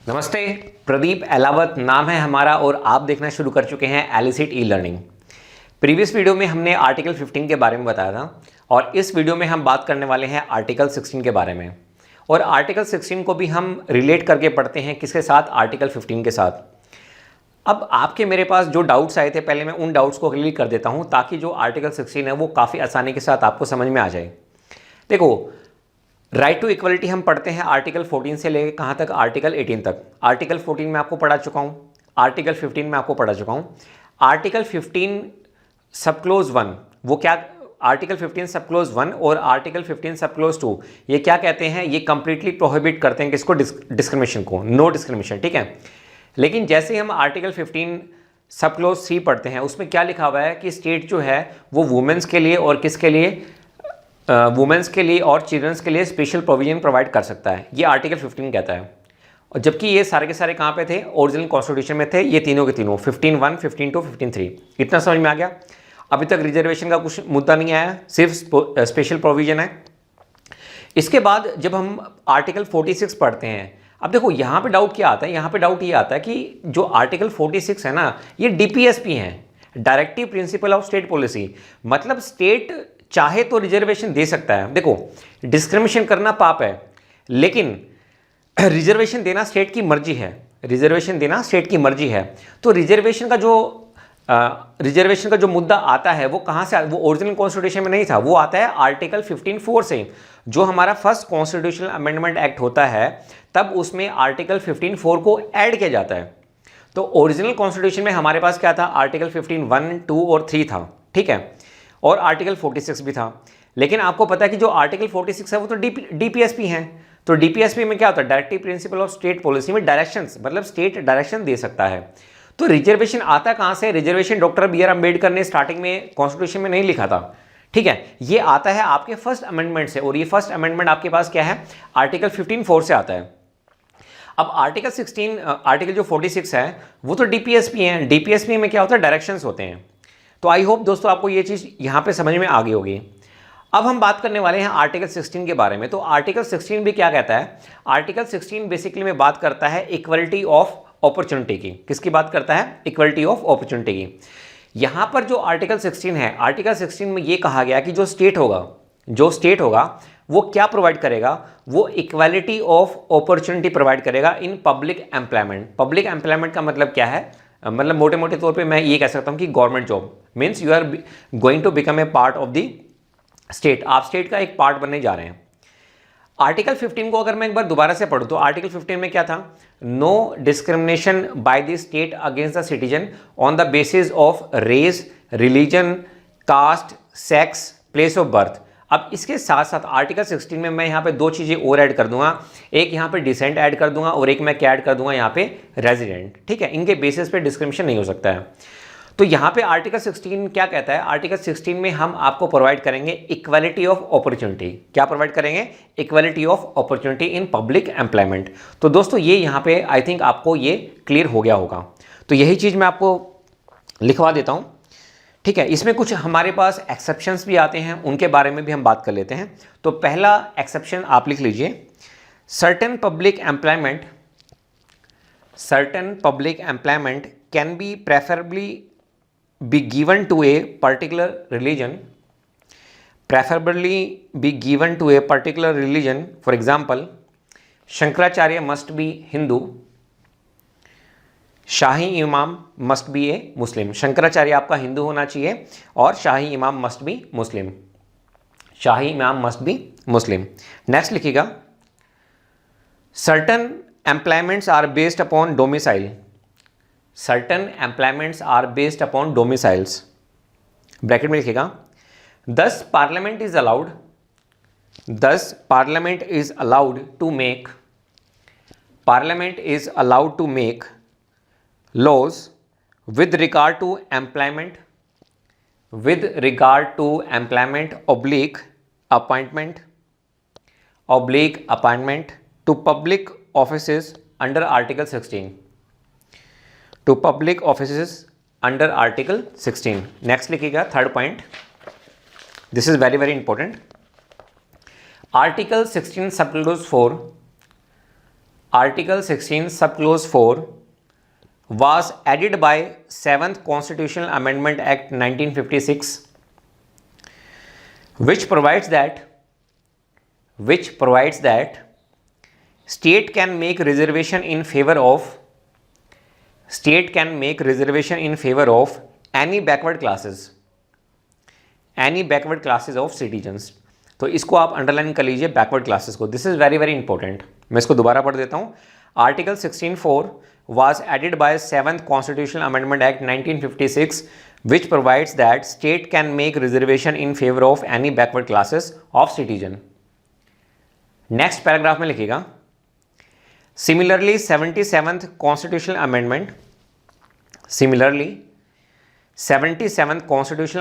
नमस्ते, प्रदीप एलावत नाम है हमारा और आप देखना शुरू कर चुके हैं elicit e learning. Previous video में हमने आर्टिकल 15 के बारे में बताया था और इस वीडियो में हम बात करने वाले हैं आर्टिकल 16 के बारे में। और आर्टिकल 16 को भी हम रिलेट करके पढ़ते हैं किसके साथ, आर्टिकल 15 के साथ। अब आपके मेरे पास जो डाउट्स आए थे, पहले मैं उन डाउट्स को क्लियर कर देता हूँ ताकि जो आर्टिकल 16 है वो काफ़ी आसानी के साथ आपको समझ में आ जाए। देखो, राइट टू इक्वलिटी हम पढ़ते हैं आर्टिकल 14 से लेकर कहाँ तक, आर्टिकल 18 तक। आर्टिकल 14 में आपको पढ़ा चुका हूँ, आर्टिकल 15 में आपको पढ़ा चुका हूँ। आर्टिकल 15 सब क्लोज 1 वो क्या, आर्टिकल 15 सब क्लोज 1 और आर्टिकल 15 सब क्लोज 2 ये क्या कहते हैं, ये कंप्लीटली प्रोहिबिट करते हैं किसको, डिस्क्रिमिनेशन को, नो डिस्क्रिमिनेशन, ठीक है। लेकिन जैसे हम आर्टिकल 15 सब क्लोज 3 पढ़ते हैं उसमें क्या लिखा हुआ है कि स्टेट जो है वो वुमेन्स के लिए और किसके लिए, वुमेन्स के लिए और चिल्ड्रंस के लिए स्पेशल प्रोविजन प्रोवाइड कर सकता है, ये आर्टिकल 15 कहता है। और जबकि ये सारे के सारे कहाँ पे थे, ओरिजिनल कॉन्स्टिट्यूशन में थे, ये तीनों के तीनों 15(1), 15(2), 15(3). इतना समझ में आ गया। अभी तक रिजर्वेशन का कुछ मुद्दा नहीं आया, सिर्फ स्पेशल प्रोविजन है। इसके बाद जब हम आर्टिकल 46 पढ़ते हैं, अब देखो यहाँ पे डाउट क्या आता है, यहाँ पे डाउट ये आता है कि जो आर्टिकल 46 है ना, ये डीपीएसपी है, directive principle of state policy. मतलब स्टेट चाहे तो रिजर्वेशन दे सकता है। देखो, डिस्क्रिमिनेशन करना पाप है, लेकिन रिजर्वेशन देना स्टेट की मर्जी है, रिजर्वेशन देना स्टेट की मर्जी है। तो रिजर्वेशन का जो मुद्दा आता है वो कहाँ से, वो ओरिजिनल कॉन्स्टिट्यूशन में नहीं था, वो आता है आर्टिकल 15(4) से। जो हमारा फर्स्ट कॉन्स्टिट्यूशनल अमेंडमेंट एक्ट होता है तब उसमें आर्टिकल 15(4) को ऐड किया जाता है। तो ओरिजिनल कॉन्स्टिट्यूशन में हमारे पास क्या था, आर्टिकल 15(1), 2 और 3 था, ठीक है, और आर्टिकल 46 भी था। लेकिन आपको पता है कि जो आर्टिकल 46 है वो तो डीपीएसपी है। तो डीपीएसपी में क्या होता है, directive principle of state policy में डायरेक्शंस, मतलब स्टेट डायरेक्शन दे सकता है। तो रिजर्वेशन आता कहाँ से, रिजर्वेशन डॉक्टर BR अम्बेडकर ने स्टार्टिंग में कॉन्स्टिट्यूशन में नहीं लिखा था, ठीक है, ये आता है आपके फर्स्ट अमेंडमेंट से। और ये फर्स्ट अमेंडमेंट आपके पास क्या है, आर्टिकल 15(4) से आता है। अब आर्टिकल 16, आर्टिकल जो 46 है वो तो डीपीएसपी है, डीपीएसपी में क्या होता है, डायरेक्शंस होते हैं। तो आई होप दोस्तों आपको ये चीज़ यहाँ पे समझ में आ गई होगी। अब हम बात करने वाले हैं आर्टिकल 16 के बारे में। तो आर्टिकल 16 भी क्या कहता है, आर्टिकल 16 बेसिकली में बात करता है इक्वलिटी ऑफ अपॉर्चुनिटी की। किसकी बात करता है, इक्वलिटी ऑफ अपॉर्चुनिटी की। यहाँ पर जो आर्टिकल 16 है, आर्टिकल 16 में ये कहा गया कि जो स्टेट होगा वो क्या प्रोवाइड करेगा, वो इक्वालिटी ऑफ अपॉर्चुनिटी प्रोवाइड करेगा in public employment. Public employment का मतलब क्या है, मतलब मोटे मोटे तौर पे मैं ये कह सकता हूँ कि government job means you are going to become a part of the state, आप स्टेट का एक पार्ट बनने जा रहे हैं। आर्टिकल 15 को अगर मैं एक बार दोबारा से पढ़ूँ तो आर्टिकल 15 में क्या था, no discrimination by the state against the citizen on the basis of race, religion, caste, sex, place of birth. अब इसके साथ साथ आर्टिकल 16 में मैं यहाँ पे दो चीज़ें और ऐड कर दूंगा, एक यहाँ पे डिसेंट ऐड कर दूंगा और एक मैं क्या ऐड कर दूंगा यहाँ पे, रेजिडेंट, ठीक है। इनके बेसिस पे डिस्क्रिमिनेशन नहीं हो सकता है। तो यहाँ पे आर्टिकल 16 क्या कहता है, आर्टिकल 16 में हम आपको प्रोवाइड करेंगे इक्वालिटी ऑफ अपॉर्चुनिटी। क्या प्रोवाइड करेंगे, equality of opportunity in public employment. तो दोस्तों ये यहाँ पे आई थिंक आपको ये क्लियर हो गया होगा। तो यही चीज़ मैं आपको लिखवा देता हूँ, ठीक है। इसमें कुछ हमारे पास एक्सेप्शंस भी आते हैं, उनके बारे में भी हम बात कर लेते हैं। तो पहला एक्सेप्शन आप लिख लीजिए, certain public employment can be preferably be given to a particular religion, for example Shankaracharya must be Hindu, shahi Imam must B ए मुस्लिम। शंकराचार्य आपका हिंदू होना चाहिए और शाही Imam must be Muslim, Shahi Imam must be Muslim. Next लिखिएगा, certain employments are based upon domicile, certain employments are based upon domiciles, bracket में लिखिएगा, thus parliament is allowed to make laws with regard to employment oblique appointment to public offices under article 16, next लिखिएगा third point, this is very very important, article 16 सब close 4 article 16 सब close 4 was added by 7th Constitutional Amendment Act 1956, which provides that state can make reservation in favor of any backward classes of citizens. तो इसको आप underline कर लीजिए, backward classes को. This is very very important. मैं इसको दोबारा पढ़ देता हूँ. Article 16(4) was added by 7th Constitutional Amendment Act 1956, which provides that state can make reservation in favor of any backward classes of citizen. Next paragraph में लिखिएगा, Similarly 77th Constitutional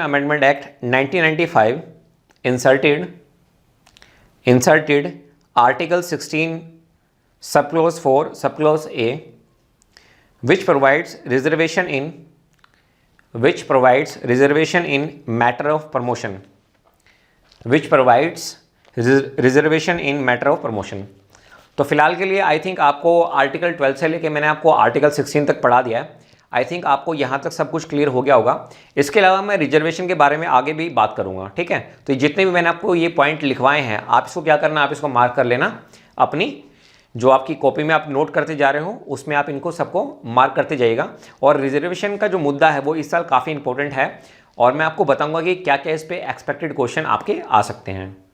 Amendment Act 1995 inserted Article 16 subclause 4 subclause A, which provides reservation in matter of promotion. तो फिलहाल के लिए I think आपको article 12 से लेके मैंने आपको आर्टिकल 16 तक पढ़ा दिया है. आई थिंक आपको यहाँ तक सब कुछ क्लियर हो गया होगा. इसके अलावा मैं रिजर्वेशन के बारे में आगे भी बात करूँगा. ठीक है, तो जितने भी मैंने आपको ये पॉइंट लिखवाए हैं, आप इसको क्या करना, आप इसको मार्क कर लेना. अपनी जो आपकी कॉपी में आप नोट करते जा रहे हो उसमें आप इनको सबको मार्क करते जाइएगा. और रिजर्वेशन का जो मुद्दा है वो इस साल काफ़ी इंपॉर्टेंट है, और मैं आपको बताऊँगा कि क्या क्या इस पर एक्सपेक्टेड क्वेश्चन आपके आ सकते हैं.